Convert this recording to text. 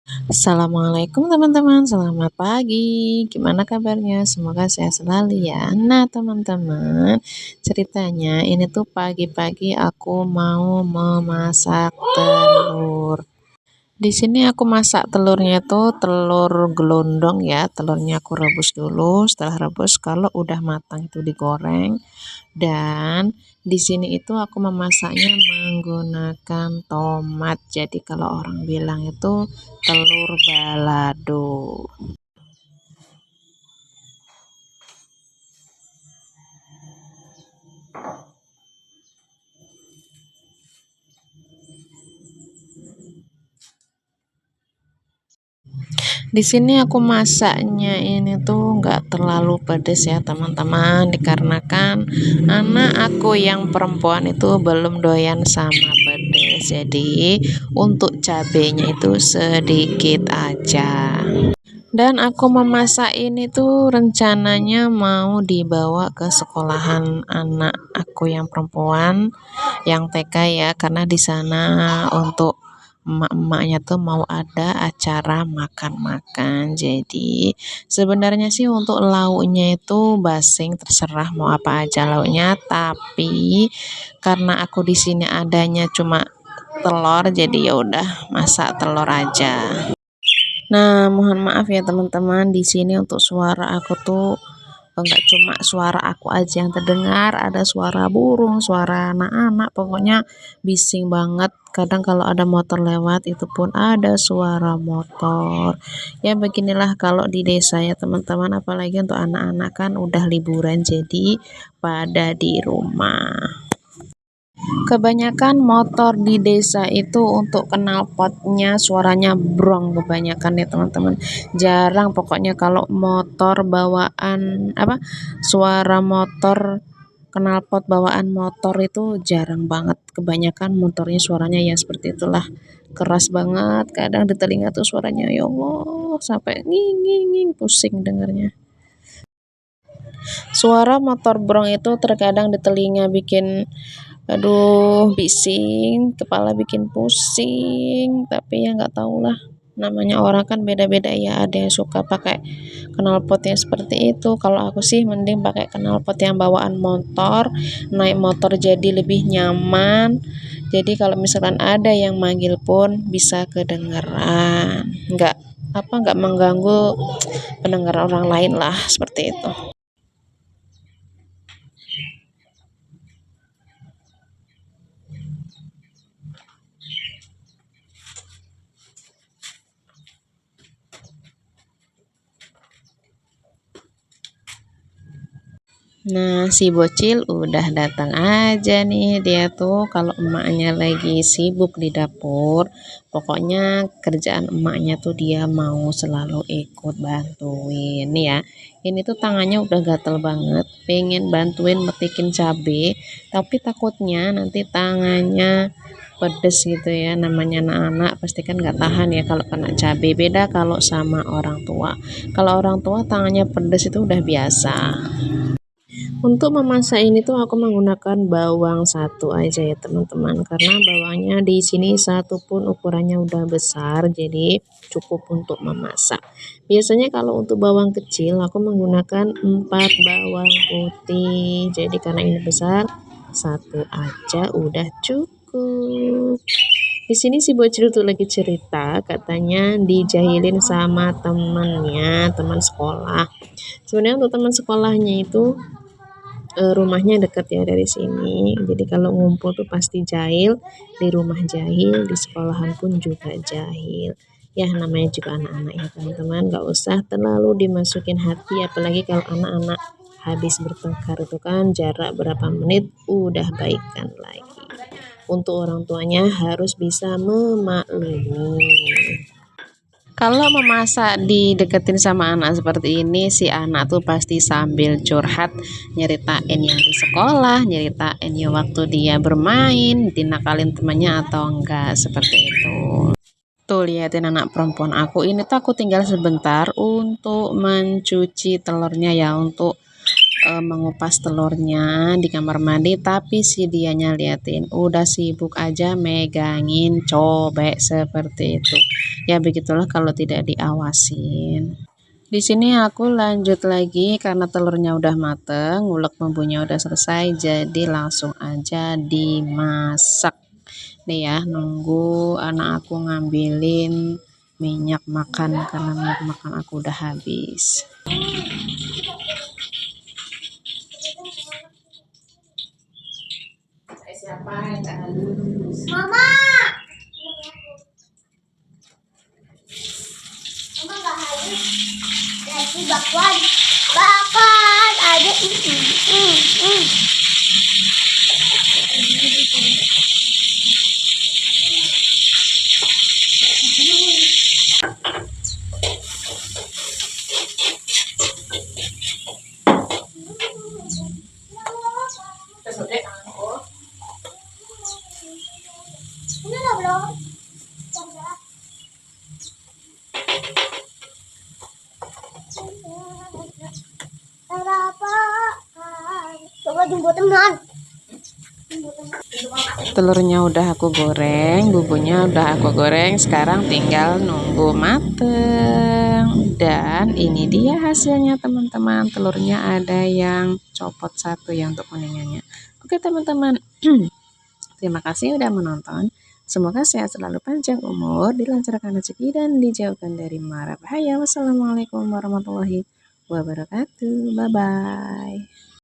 Assalamualaikum teman-teman, selamat pagi. Gimana kabarnya? Semoga sehat selalu ya. Nah, teman-teman, ceritanya ini tuh pagi-pagi aku mau memasak telur. Di sini aku masak telurnya tuh telur gelondong ya. Telurnya aku rebus dulu. Setelah rebus, kalau udah matang itu digoreng. Dan di sini itu aku memasaknya menggunakan tomat. Jadi kalau orang bilang itu telur balado. Di sini aku masaknya ini tuh nggak terlalu pedes ya teman-teman, dikarenakan anak aku yang perempuan itu belum doyan sama pedes. Jadi untuk cabenya itu sedikit aja. Dan aku memasak ini tuh rencananya mau dibawa ke sekolahan anak aku yang perempuan yang TK ya, karena di sana untuk emak-emaknya tuh mau ada acara makan-makan. Jadi sebenarnya sih untuk lauknya itu basing, terserah mau apa aja lauknya, tapi karena aku di sini adanya cuma telur, jadi ya udah masak telur aja. Nah, mohon maaf ya teman-teman, di sini untuk suara aku tuh enggak cuma suara aku aja yang terdengar, ada suara burung, suara anak-anak, pokoknya bising banget. Kadang kalau ada motor lewat itu pun ada suara motor. Ya beginilah kalau di desa ya teman-teman, apalagi untuk anak-anak kan udah liburan jadi pada di rumah. Kebanyakan motor di desa itu untuk knalpotnya suaranya brong kebanyakan ya teman-teman. Jarang pokoknya kalau motor bawaan suara motor knalpot bawaan motor itu jarang banget. Kebanyakan motornya suaranya ya seperti itulah. Keras banget. Kadang di telinga tuh suaranya ya Allah sampai nging nging nging pusing dengarnya. Suara motor brong itu terkadang di telinga bikin aduh bising, kepala bikin pusing, tapi ya nggak tahulah, namanya orang kan beda-beda ya, ada yang suka pakai knalpot yang seperti itu. Kalau aku sih mending pakai knalpot yang bawaan motor, naik motor jadi lebih nyaman. Jadi kalau misalkan ada yang manggil pun bisa kedengeran, nggak mengganggu pendengaran orang lain lah seperti itu. Nah, si bocil udah datang aja nih. Dia tuh kalau emaknya lagi sibuk di dapur, pokoknya kerjaan emaknya tuh dia mau selalu ikut bantuin nih ya. Ini tuh tangannya udah gatel banget, pengen bantuin metikin cabe, tapi takutnya nanti tangannya pedes gitu ya. Namanya anak-anak pasti kan nggak tahan ya kalau kena cabe. Beda kalau sama orang tua. Kalau orang tua tangannya pedes itu udah biasa. Untuk memasak ini tuh aku menggunakan bawang satu aja ya teman-teman, karena bawangnya di sini satu pun ukurannya udah besar, jadi cukup untuk memasak. Biasanya kalau untuk bawang kecil aku menggunakan 4 bawang putih, jadi karena ini besar satu aja udah cukup. Di sini si bocil tuh lagi cerita, katanya dijahilin sama temennya, teman sekolah. Sebenarnya untuk teman sekolahnya itu rumahnya deket ya dari sini. Jadi kalau ngumpul tuh pasti jahil, di rumah jahil, di sekolahan pun juga jahil. Ya namanya juga anak-anak ya teman-teman, nggak usah terlalu dimasukin hati, apalagi kalau anak-anak habis bertengkar itu kan jarak berapa menit udah baikan lagi. Untuk orang tuanya harus bisa memaklumi. Kalau memasak dideketin sama anak seperti ini, si anak tuh pasti sambil curhat, nyeritain yang di sekolah, nyeritain ya waktu dia bermain, dinakalin temannya atau enggak, seperti itu. Tuh liatin anak perempuan aku, ini tuh aku tinggal sebentar untuk mencuci telurnya ya, untuk mengupas telurnya di kamar mandi, tapi si dianya liatin udah sibuk aja megangin cobek seperti itu. Ya begitulah kalau tidak diawasin. Di sini aku lanjut lagi karena telurnya udah mateng, ngulek bumbunya udah selesai, jadi langsung aja dimasak. Nih ya, nunggu anak aku ngambilin minyak makan karena minyak makan aku udah habis. Mama, mama nggak habis. Lagi bakwan, bakwan ada ini. Ini lah belum. Coba jemput teman. Telurnya udah aku goreng, bumbunya udah aku goreng, sekarang tinggal nunggu mateng. Dan ini dia hasilnya teman-teman, telurnya ada yang copot satu ya untuk kuningannya. Oke teman-teman, terima kasih udah menonton. Semoga sehat selalu, panjang umur, dilancarkan rezeki dan dijauhkan dari mara bahaya. Wassalamualaikum warahmatullahi wabarakatuh. Bye bye.